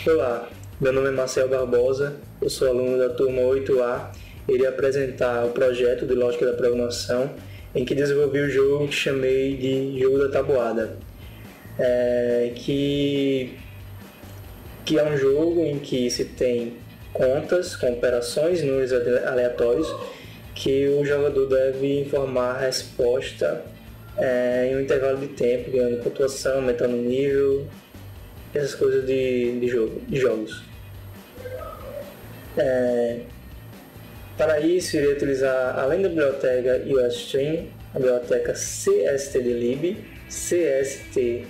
Olá, meu nome é Marcel Barbosa, eu sou aluno da turma 8A. Irei apresentar o projeto de Lógica da Programação, em que desenvolvi o jogo que chamei de Jogo da Tabuada, que é um jogo em que se tem contas com operações e números aleatórios que o jogador deve informar a resposta em um intervalo de tempo, ganhando pontuação, aumentando o nível, essas coisas de jogos. Para isso, irei utilizar, além da biblioteca USString, a biblioteca cstdlib, cstdio,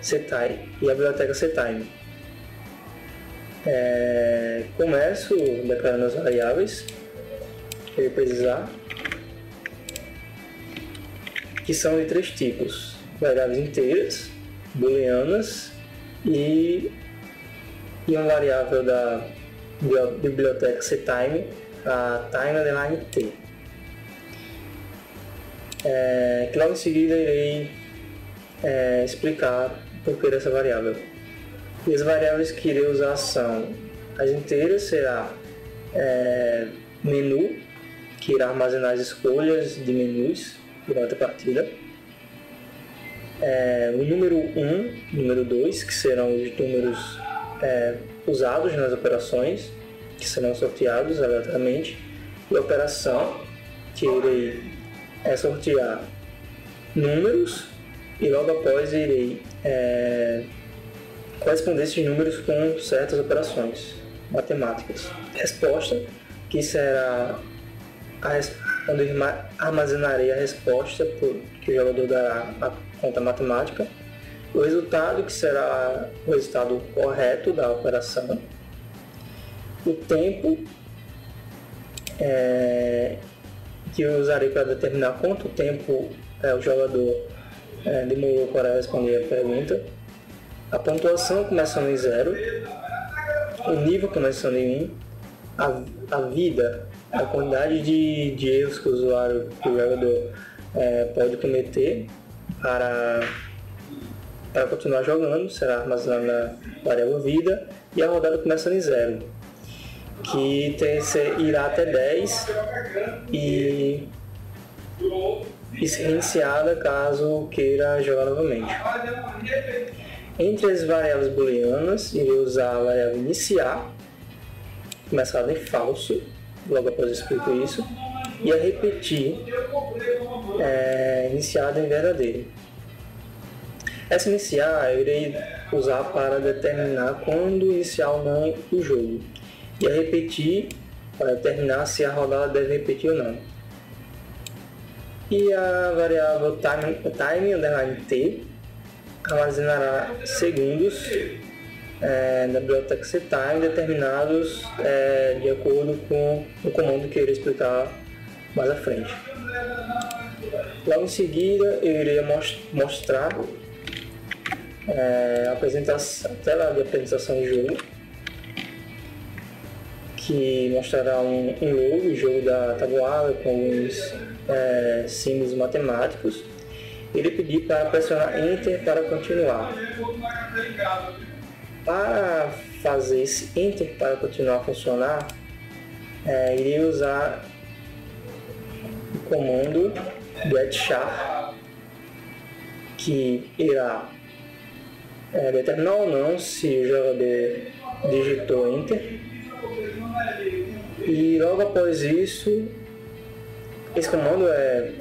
ctime e a biblioteca ctime. Começo declarando as variáveis que eu vou precisar, que são de três tipos: variáveis inteiras, booleanas e uma variável da biblioteca ctime, a time_t. Que logo em seguida irei explicar o porquê dessa variável. E as variáveis que irei usar são: as inteiras será menu, que irá armazenar as escolhas de menus durante a partida. O número 1, número 2, que serão os números usados nas operações, que serão sorteados aleatoriamente, e a operação, que irei sortear números e logo após irei corresponder esses números com certas operações matemáticas. Resposta, que será onde eu armazenarei a resposta que o jogador dará à conta matemática. O resultado, que será o resultado correto da operação. O tempo, que eu usarei para determinar quanto tempo o jogador demorou para responder a pergunta. A pontuação começando em 0, o nível começando em 1, a vida, a quantidade de erros que o jogador pode cometer para continuar jogando, será armazenado na variável vida, e a rodada começando em 0, que irá até 10 e ser reiniciada caso queira jogar novamente. Entre as variáveis booleanas, irei usar a variável iniciar, começada em falso, logo após eu explico isso, e a repetir, iniciada em verdadeiro. Essa iniciar eu irei usar para determinar quando iniciar ou não o jogo, e a repetir para determinar se a rodada deve repetir ou não. E a variável time_t armazenará segundos da biblioteca ctime determinados de acordo com o comando que eu irei explicar mais à frente. Logo em seguida eu irei mostrar a tela de apresentação do jogo, que mostrará um logo, o jogo da tabuada com alguns símbolos matemáticos. Ele pedir para pressionar Enter para continuar. Para fazer esse Enter para continuar a funcionar, irei usar o comando getShar, que irá determinar ou não se o jogador digitou Enter. E logo após isso, esse comando é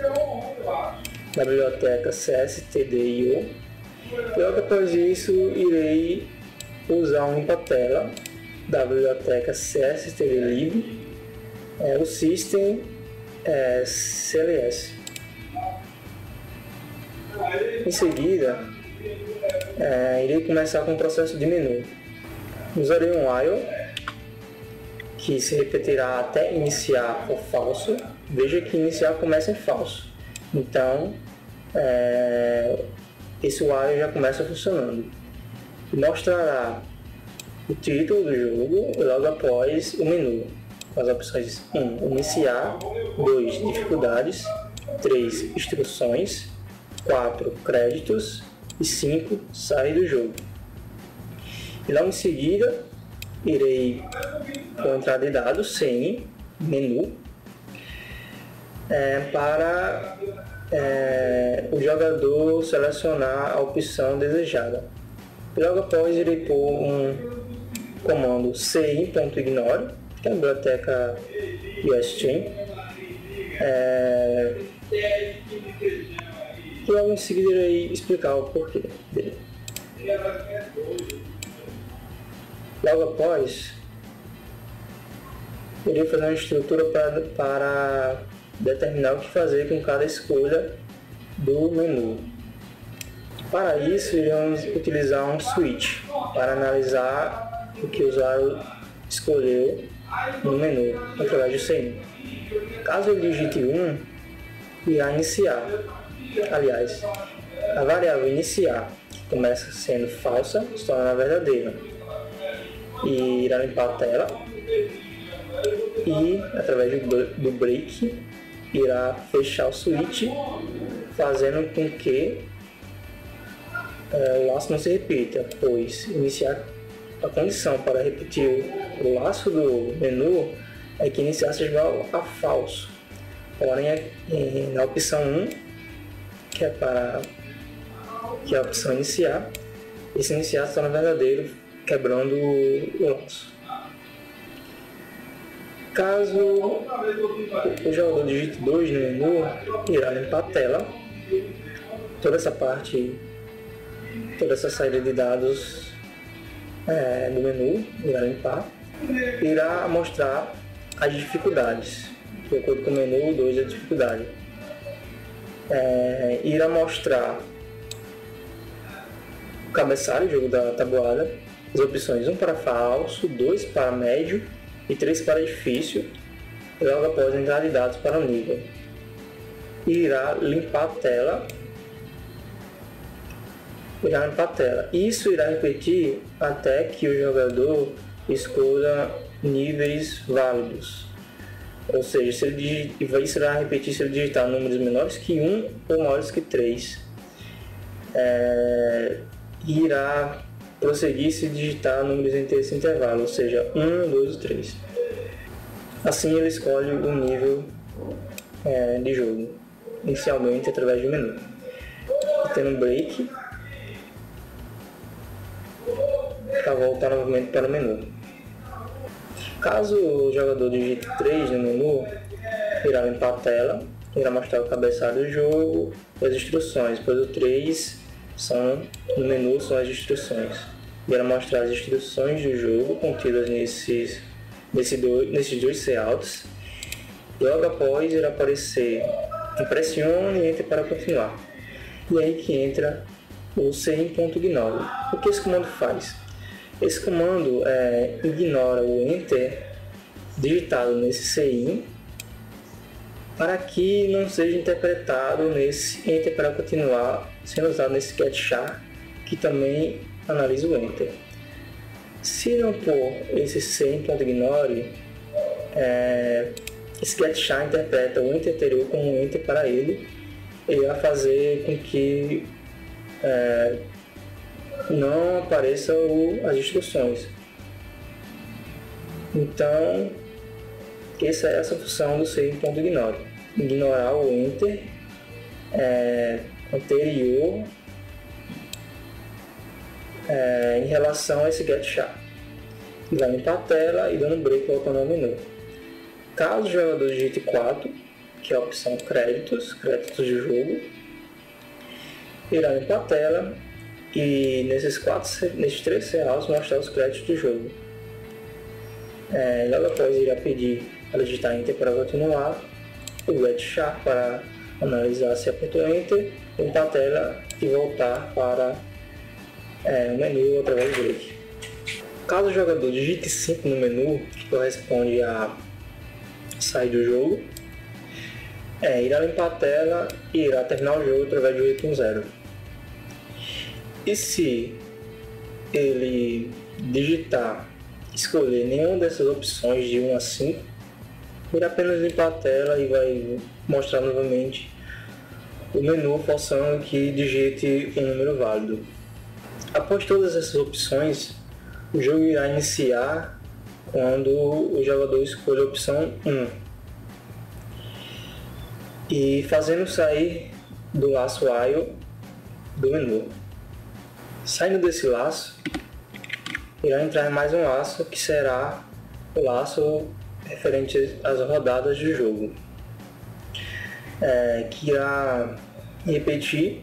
da biblioteca cstdio. E logo após isso, irei usar um limpa-tela da biblioteca cstdlib, o system cls. Em seguida, irei começar com o processo de menu. Usarei um while, que se repetirá até iniciar o falso. Veja que iniciar começa em falso. Então, esse while já começa funcionando. Mostrará o título do jogo e logo após o menu, com as opções 1. Iniciar, 2. Dificuldades, 3. Instruções, 4. Créditos e 5. Sair do jogo. E logo em seguida, irei com a entrada de dados, CIN, menu, para o jogador selecionar a opção desejada. E logo após, irei pôr um comando cin.ignore, que é a biblioteca USstream, e logo em seguida irei explicar o porquê dele. Logo após, irei fazer uma estrutura para determinar o que fazer com cada escolha do menu. Para isso, iremos utilizar um switch para analisar o que o usuário escolheu no menu através do CIN. Caso ele digite 1, irá iniciar. Aliás, a variável iniciar, que começa sendo falsa, se torna verdadeira. E irá limpar a tela. E, através do break, irá fechar o switch, fazendo com que o laço não se repita, pois iniciar a condição para repetir o laço do menu é que iniciar seja igual a falso. Porém, na opção 1, que é a opção iniciar, esse iniciar se torna verdadeiro, quebrando o laço. Caso o jogador digite 2 no menu, irá limpar a tela. Toda essa saída de dados do menu irá limpar. Irá mostrar as dificuldades. De acordo com o menu, 2 é a dificuldade. Irá mostrar o cabeçalho, o jogo da tabuada, as opções 1 para falso, 2 para médio e 3 para difícil, e logo após entrar de dados para o nível. Irá limpar a tela. Isso irá repetir até que o jogador escolha níveis válidos. Ou seja, isso irá repetir se ele digitar números menores que 1 ou maiores que 3. Irá prosseguir se digitar números entre esse intervalo, ou seja, 1, 2 e 3. Assim ele escolhe o nível de jogo, inicialmente através do menu. Tendo um break, para voltar novamente para o menu. Caso o jogador digite 3 no menu, irá limpar a tela, irá mostrar o cabeçalho do jogo e as instruções, pois o 3 no menu são as instruções. Irá mostrar as instruções do jogo contidas nesses dois layouts. Logo após irá aparecer impressione e entre para continuar. E aí que entra o cin.ignore. O que esse comando faz? Esse comando ignora o enter digitado nesse cin para que não seja interpretado nesse enter para continuar, sendo usado nesse getchar, que também analisa o enter. Se não pôr esse cin.ignore, esse getchar interpreta o enter anterior como um enter para ele e vai fazer com que não apareçam as instruções. Então, essa é essa função do cin.ignore: ignorar o enter anterior em relação a esse getchar. Vai limpar a tela e dando um break voltando ao menu. Caso o jogador digite 4, que é a opção créditos do jogo, irá limpar a tela e nesses 3 layouts mostrar os créditos do jogo. Logo após irá pedir para digitar Enter para continuar, o getchar para analisar se apertou Enter, limpar a tela e voltar para o menu através do break. Caso o jogador digite 5 no menu, que corresponde a sair do jogo, irá limpar a tela e irá terminar o jogo através do 810. E se ele escolher nenhuma dessas opções de 1 a 5, irá apenas limpar a tela e vai mostrar novamente o menu forçando que digite um número válido. Após todas essas opções, O jogo irá iniciar quando o jogador escolhe a opção 1 e fazendo sair do laço while do menu. Saindo desse laço, irá entrar em mais um laço que será o laço referente às rodadas do jogo, que irá repetir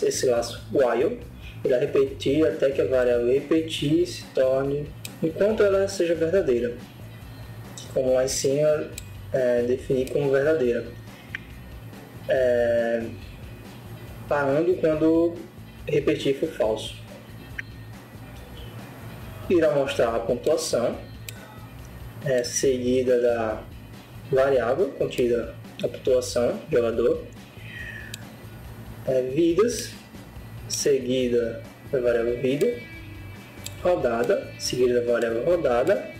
esse laço while, irá repetir até que a variável repetir se torne enquanto ela seja verdadeira, como lá em cima definir como verdadeira, parando quando repetir for falso. Irá mostrar a pontuação seguida da variável contida na pontuação do jogador, vidas seguida da variável vida, rodada seguida da variável rodada,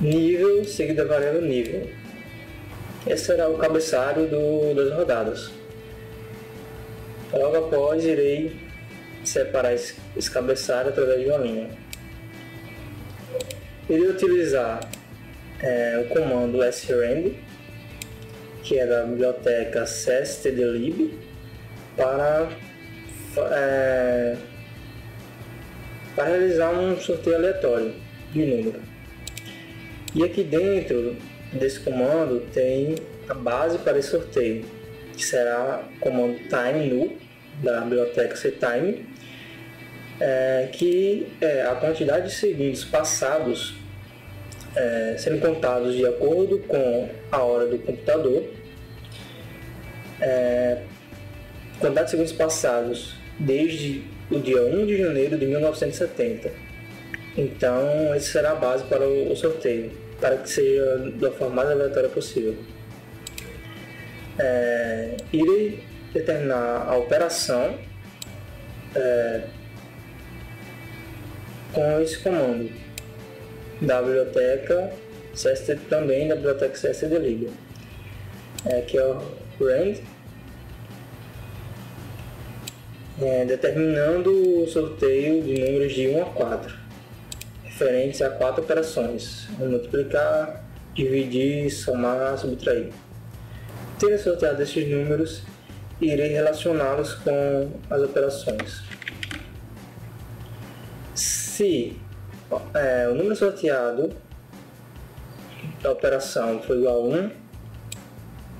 nível seguida da variável nível. Esse será o cabeçalho das rodadas. Logo após, irei separar esse cabeçalho através de uma linha. Irei utilizar o comando srand, que é da biblioteca sestdlib, para realizar um sorteio aleatório de número. E aqui dentro desse comando tem a base para esse sorteio, que será o comando time null da biblioteca ctime, que é a quantidade de segundos passados sendo contados de acordo com a hora do computador, quantidade de segundos passados desde o dia 1 de janeiro de 1970. Então, essa será a base para o sorteio, para que seja da forma mais aleatória possível. Irei determinar a operação com esse comando da biblioteca também da biblioteca sestdlib, que é o rand, determinando o sorteio de números de 1 a 4, referentes a 4 operações: multiplicar, dividir, somar, subtrair. Tendo sorteado esses números, irei relacioná-los com as operações. Se o número sorteado da operação for igual a 1,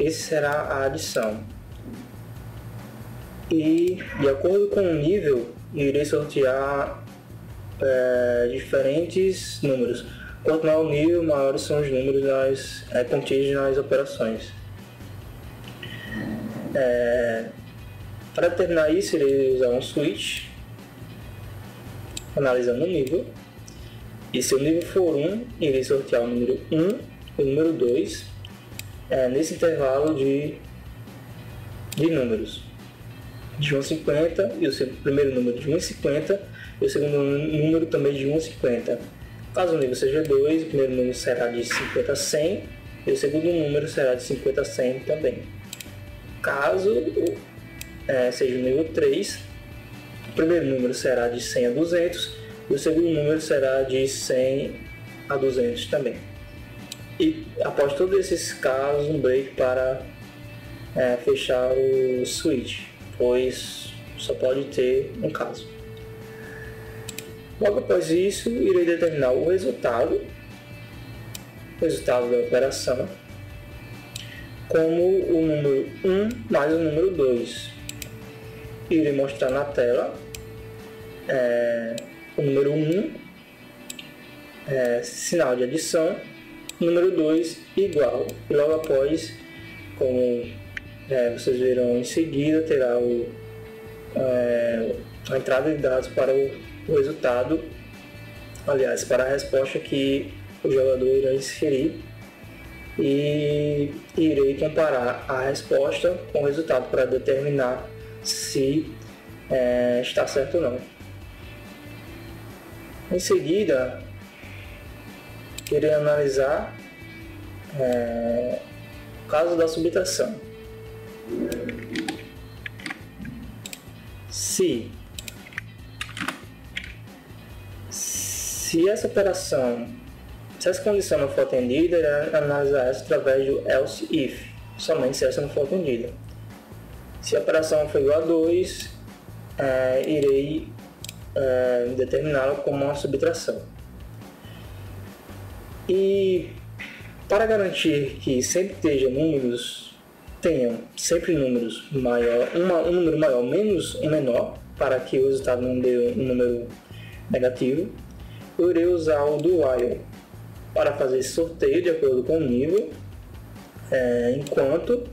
esse será a adição. E, de acordo com o nível, irei sortear diferentes números. Quanto maior o nível, maiores são os números contidos nas operações. Para determinar isso, irei usar um switch, analisando o nível. E se o nível for 1, irei sortear o número 1 e o número 2 nesse intervalo de números de 1 a 50, e o primeiro número de 1 a 50 e o segundo número também de 1 a 50. Caso o nível seja 2, o primeiro número será de 50 a 100 e o segundo número será de 50 a 100 também. Caso seja o nível 3, o primeiro número será de 100 a 200 e o segundo número será de 100 a 200 também. E após todos esses casos, um break para fechar o switch, pois só pode ter um caso. Logo após isso, irei determinar o resultado da operação como o número 1 mais o número 2. Irei mostrar na tela o número 1, sinal de adição, o número 2 igual. E logo após, como vocês verão em seguida, terá a entrada de dados para o resultado, aliás, para a resposta que o jogador irá inserir, e irei comparar a resposta com o resultado para determinar se está certo ou não. Em seguida, irei analisar o caso da subtração. Se Se essa condição não for atendida, irá analisar essa através do else if, somente se essa não for atendida. Se a operação for igual a 2, irei determiná-la como uma subtração. E para garantir que sempre tenham sempre números maior, um número maior menos um menor, para que o resultado não dê um número negativo, eu irei usar o do while para fazer esse sorteio de acordo com o nível, enquanto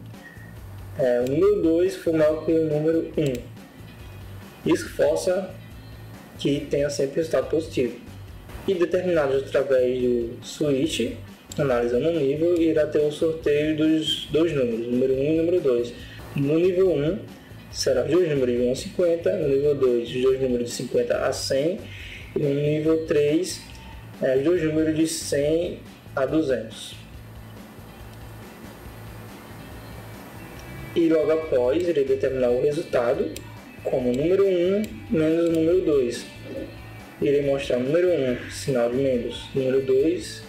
o número 2 for maior que o número 1. Isso força que tenha sempre resultado positivo. E determinados através do switch, analisando o nível, irá ter o sorteio dos dois números, número 1 e número 2. No nível 1, será os dois números de 1 a 50, no nível 2, os dois números de 50 a 100, e no nível 3, os dois números de 100 a 200. E logo após, irei determinar o resultado como número 1 menos o número 2. Irei mostrar o número 1, sinal de menos, número 2,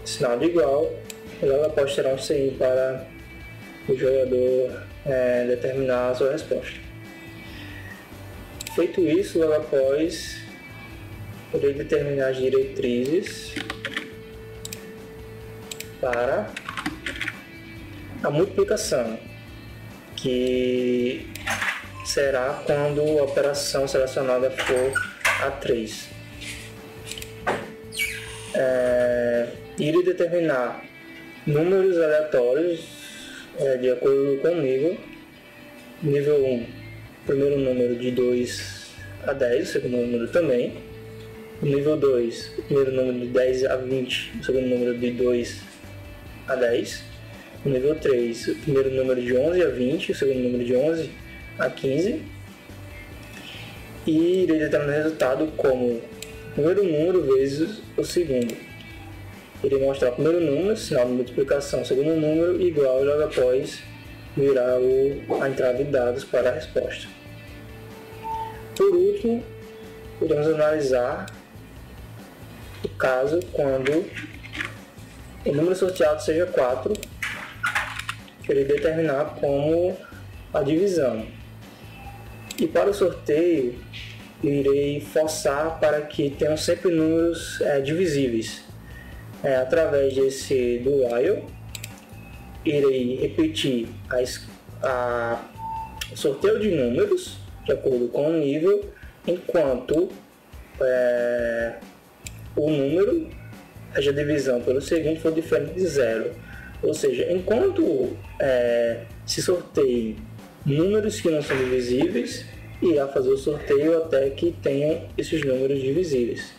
sinal de igual, e logo após terá um CI para o jogador determinar a sua resposta. Feito isso, logo após, irei determinar as diretrizes para a multiplicação, que será quando a operação selecionada for a 3. Irei determinar números aleatórios de acordo com o nível. Nível 1, primeiro número de 2 a 10, o segundo número também. Nível 2, o primeiro número de 10 a 20, o segundo número de 2 a 10. Nível 3, o primeiro número de 11 a 20, o segundo número de 11 a 15. E irei determinar o resultado como o primeiro número vezes o segundo. Irei mostrar o primeiro número, sinal de multiplicação, o segundo número igual, e logo após virá a entrada de dados para a resposta. Por último, podemos analisar o caso quando o número sorteado seja 4, que irei determinar como a divisão. E para o sorteio, irei forçar para que tenham sempre números divisíveis. Através desse do while, irei repetir o sorteio de números de acordo com o nível, enquanto o número, a divisão pelo segundo for diferente de 0. Ou seja, enquanto se sorteiem números que não são divisíveis, irá fazer o sorteio até que tenham esses números divisíveis.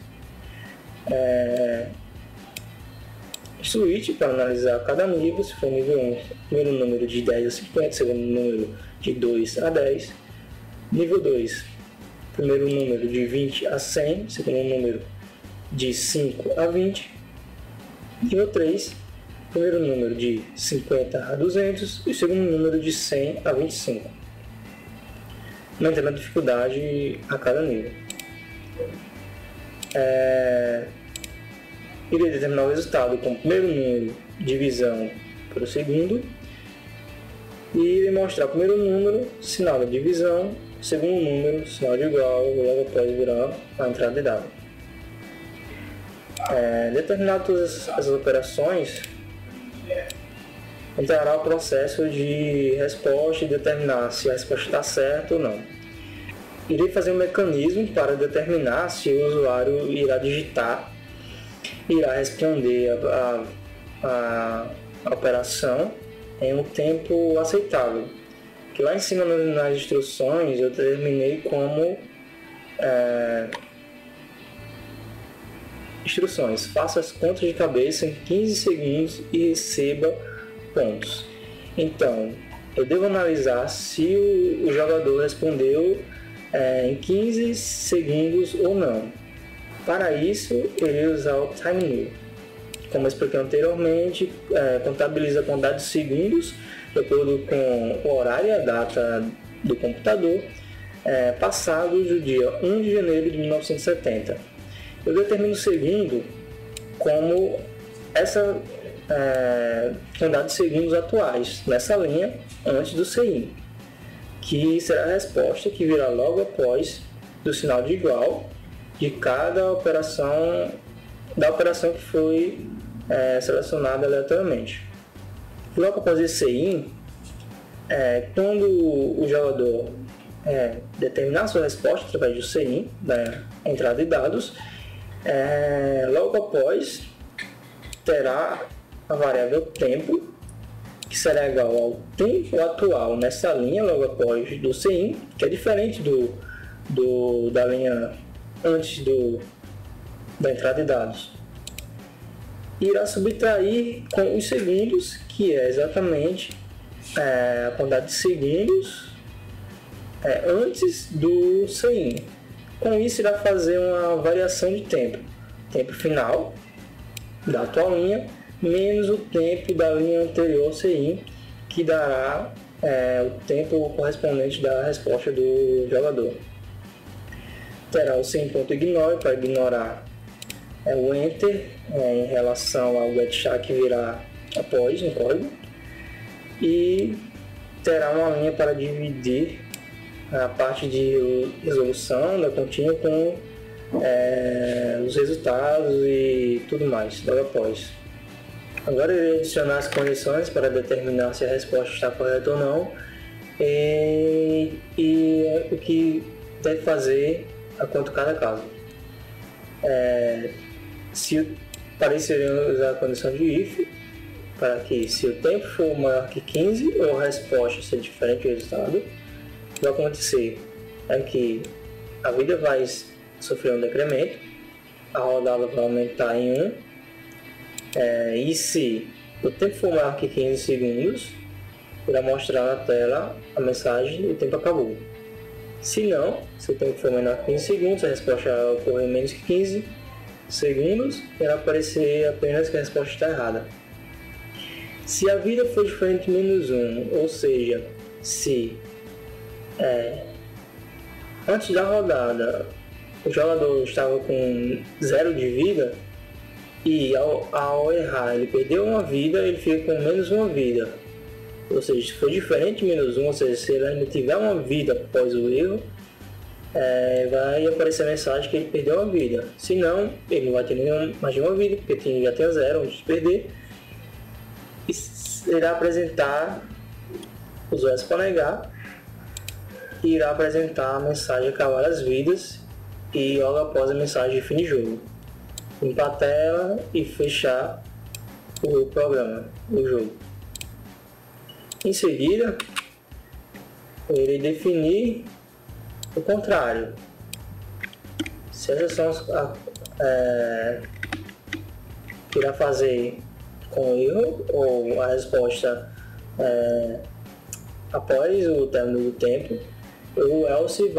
Switch para analisar cada nível, se for nível 1, primeiro número de 10 a 50, segundo número de 2 a 10. Nível 2, primeiro número de 20 a 100, segundo número de 5 a 20. Nível 3, primeiro número de 50 a 200 e segundo número de 100 a 25. Mantendo a dificuldade a cada nível. Irei determinar o resultado com o primeiro número, divisão pelo segundo, e irei mostrar o primeiro número, sinal da divisão, segundo número, sinal de igual, e logo após virar a entrada de dado. Determinadas todas essas operações, entrará o processo de resposta e determinar se a resposta está certa ou não. Irei fazer um mecanismo para determinar se o usuário irá responder a operação em um tempo aceitável. Que lá em cima nas instruções eu determinei como instruções: faça as contas de cabeça em 15 segundos e receba pontos. Então, eu devo analisar se o jogador respondeu em 15 segundos ou não. Para isso, eu irei usar o time new. Como eu expliquei anteriormente, contabiliza a quantidade de segundos de acordo com o horário e a data do computador passados do dia 1 de janeiro de 1970. Eu determino o segundo como essa quantidade de segundos atuais nessa linha antes do CIN, que será a resposta que virá logo após do sinal de igual de cada operação, da operação que foi selecionada aleatoriamente. Logo após esse CIN, quando o jogador determinar sua resposta através do CIN, da entrada de dados, logo após terá a variável tempo, que será igual ao tempo atual nessa linha logo após do CIN, que é diferente da linha antes da entrada de dados. Irá subtrair com os segundos, que é exatamente a quantidade de segundos antes do CIN. Com isso, irá fazer uma variação de tempo. Tempo final da atual linha, menos o tempo da linha anterior CIN, que dará o tempo correspondente da resposta do jogador. Terá o CIN.ignore para ignorar o enter em relação ao getChar que virá após no código, e terá uma linha para dividir a parte de resolução da contínua com os resultados e tudo mais logo após. Agora eu irei adicionar as condições para determinar se a resposta está correta ou não, e o que deve fazer a quanto cada caso. Para isso eu irei usar a condição de if, para que se o tempo for maior que 15 ou a resposta ser diferente do resultado, o que vai acontecer é que a vida vai sofrer um decremento, a rodada vai aumentar em 1, e se o tempo for maior que 15 segundos, irá mostrar na tela a mensagem "o tempo acabou". Se não, se o tempo for menor que 15 segundos, a resposta ocorrer em menos que 15 segundos, irá aparecer apenas que a resposta está errada. Se a vida for diferente de menos 1, ou seja, se antes da rodada o jogador estava com 0 de vida e ao errar ele perdeu uma vida, ele fica com menos uma vida. Ou seja, se for diferente de menos 1, ou seja, se ele ainda tiver uma vida após o erro, vai aparecer a mensagem que ele perdeu uma vida. Se não, ele não vai ter mais de uma vida, porque já tem 0 antes de perder. E irá apresentar os S para negar, e irá apresentar a mensagem acabar as vidas, e logo após a mensagem de fim de jogo, limpar a tela e fechar o programa, o jogo. Em seguida, eu irei definir o contrário. Se essa ação irá fazer com erro ou a resposta após o término do tempo, o else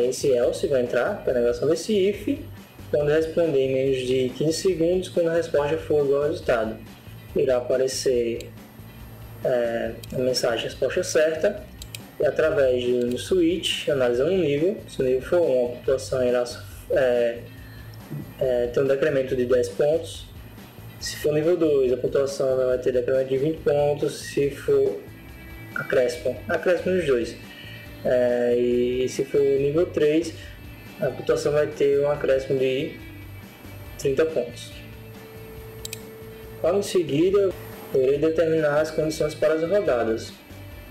esse else vai entrar para a negação desse if quando responder em menos de 15 segundos, quando a resposta for igual ao resultado. Irá aparecer a mensagem resposta certa, e através do switch, analisando o nível, se o nível for 1, a pontuação irá ter um decremento de 10 pontos. Se for nível 2, a pontuação vai ter decremento de 20 pontos. Se for acréscimo nos dois. E se for nível 3, a pontuação vai ter um acréscimo de 30 pontos. Logo em seguida, eu irei determinar as condições para as rodadas.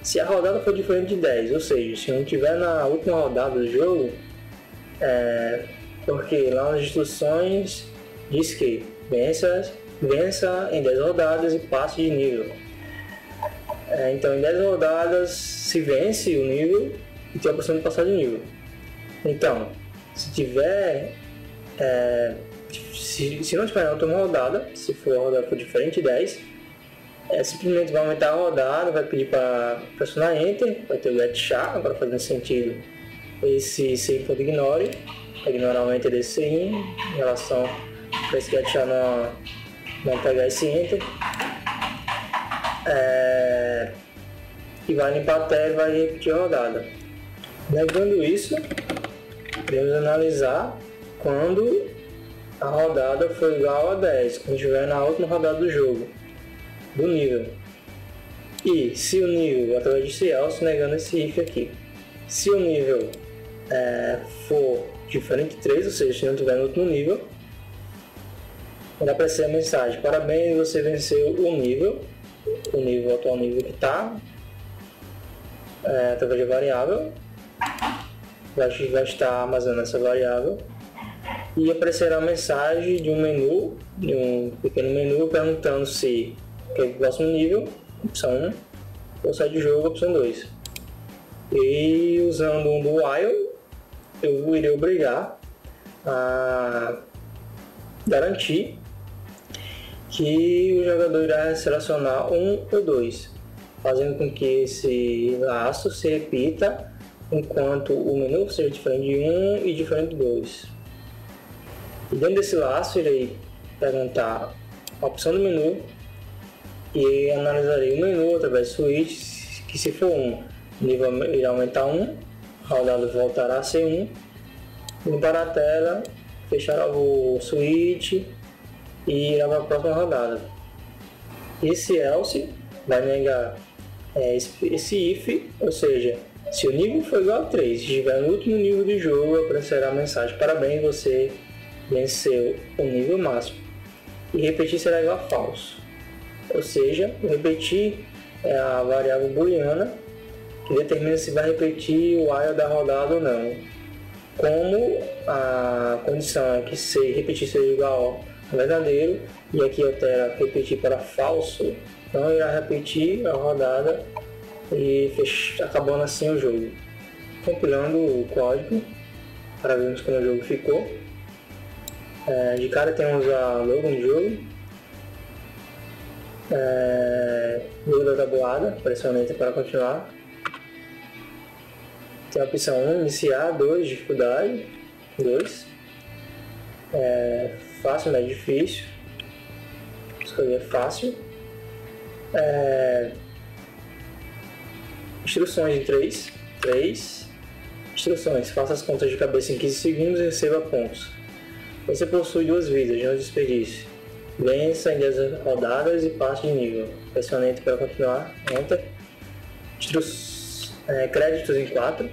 Se a rodada for diferente de 10, ou seja, se não estiver na última rodada do jogo, porque lá nas instruções diz que vença em 10 rodadas e passe de nível. Então, em 10 rodadas se vence o nível e tem a opção de passar de nível. Então, se tiver se não tiver na última rodada, se a rodada for diferente de 10, simplesmente vai aumentar a rodada, vai pedir para pressionar Enter, vai ter o getChar, agora fazendo sentido esse CIN.ignore, ignorar o Enter desse CIN em relação para esse getChar não pegar esse Enter, e vai limpar a tela e vai repetir a rodada. Negando isso, podemos analisar quando a rodada for igual a 10, quando estiver na última rodada do jogo, do nível. E se o nível, através de else, negando esse if aqui, se o nível for diferente de 3, ou seja, se não estiver no último nível, vai aparecer a mensagem: parabéns, você venceu o nível atual nível que está, através de variável, vai estar armazenando essa variável, e aparecerá a mensagem de um menu, de um pequeno menu, perguntando se quer o próximo nível, opção 1, ou sai de jogo, opção 2. E usando um do while, eu irei obrigar a garantir que o jogador irá selecionar 1 ou 2, fazendo com que esse laço se repita enquanto o menu seja diferente de 1 e diferente de 2. E dentro desse laço, irei perguntar a opção do menu e analisarei o menu através de switch, que se for 1, o nível irá aumentar 1, a rodada voltará a ser 1, limpar a tela, fechar o switch e irá para a próxima rodada. Esse else vai negar esse if, ou seja, se o nível for igual a 3, se estiver no último nível do jogo, aparecerá a mensagem: parabéns, você venceu o nível máximo. E repetir será igual a falso. Ou seja, repetir é a variável booleana que determina se vai repetir o while da rodada ou não. Como a condição é que se repetir seja igual a verdadeiro, e aqui altera repetir para falso, não irá repetir a rodada e acabando assim o jogo. Compilando o código para vermos como o jogo ficou. De cara temos a logo do jogo, logo da tabuada, pressione Enter para continuar. Tem a opção 1, iniciar, 2, dificuldade, 2, fácil, médio, difícil, escolher fácil, instruções em 3, instruções: faça as contas de cabeça em 15 segundos e receba pontos. Você possui 2 vidas, não desperdice. Vença em 10 rodadas e passe de nível. Pressione Enter para continuar. Enter. Créditos em 4.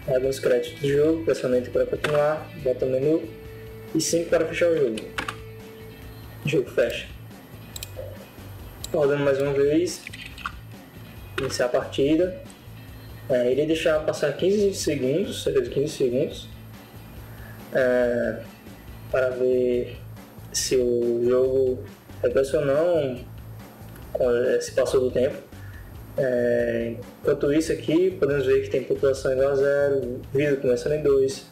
Alguns créditos do jogo. Pressione Enter para continuar. Bota o menu. E 5 para fechar o jogo. O jogo fecha. Rodando mais uma vez. Iniciar a partida. Irei deixar passar 15 segundos, cerca de 15 segundos. Para ver se o jogo regressa ou não, se passou do tempo. Enquanto isso aqui, podemos ver que tem população igual a 0, vida começando em 2,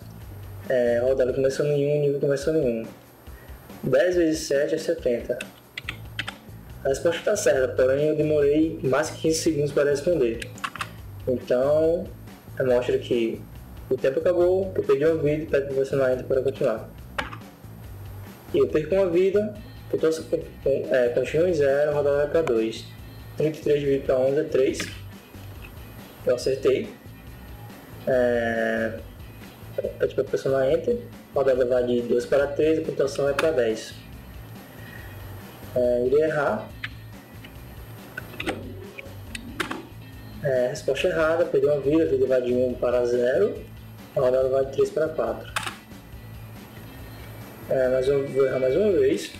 rodada começando em 1, nível começando em 1. 10 vezes 7 é 70. A resposta está certa, porém eu demorei mais que 15 segundos para responder. Então, mostra que o tempo acabou, eu perdi uma vida e pede para você não Enter para continuar. E eu perco uma vida, continua em 0, a rodada vai para 2. 33 dividido para 11 é 3. Eu acertei. Pede para pressionar Enter, a rodada vai de 2 para 3, a pontuação vai para 10. Irei errar. Resposta errada, perdeu uma vida, a vida vai de 1 para 0, a rodada vai de 3 para 4. Mas eu vou errar mais uma vez.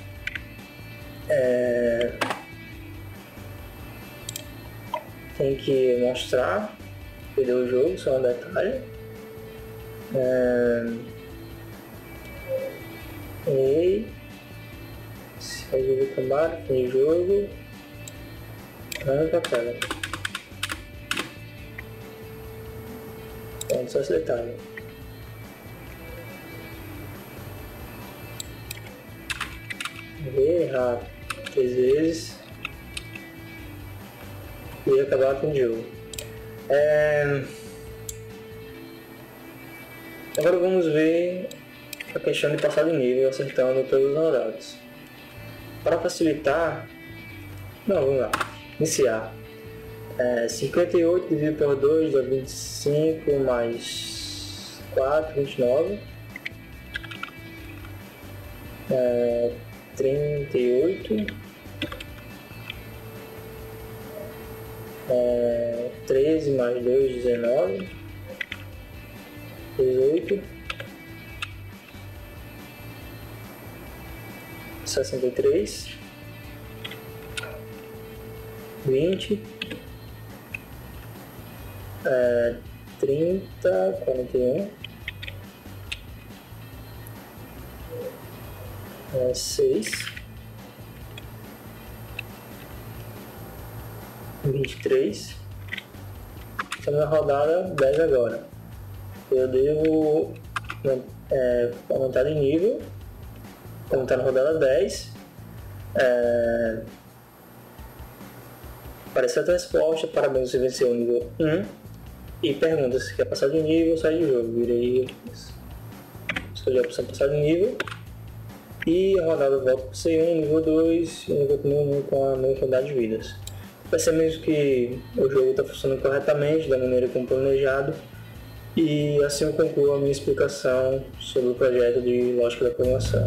Tem que mostrar, perdeu o jogo, só um detalhe. Se resolver o combate, fim de jogo. Não pra tela. Então, só esse detalhe. Errar 3 vezes e acabar com o jogo. Agora vamos ver a questão de passar de nível acertando todos os rodados. Para facilitar, vamos lá, iniciar. 58 dividido por 2 dá 25 mais 24, 29, 38, 13 mais 2, 19, 18, 63, 20, 30, 41, 6, 23. Estamos na rodada 10 agora. Eu devo aumentar de nível. Como está na rodada 10, apareceu a resposta: parabéns, você venceu o nível 1. E pergunta se quer passar de nível ou sair de jogo. Virei, escolhi a opção passar de nível. E a rodada volta para C1, nível 2, e o nível continua com a mesma quantidade de vidas. Vai ser mesmo que o jogo está funcionando corretamente, da maneira como planejado. E assim eu concluo a minha explicação sobre o projeto de lógica da programação.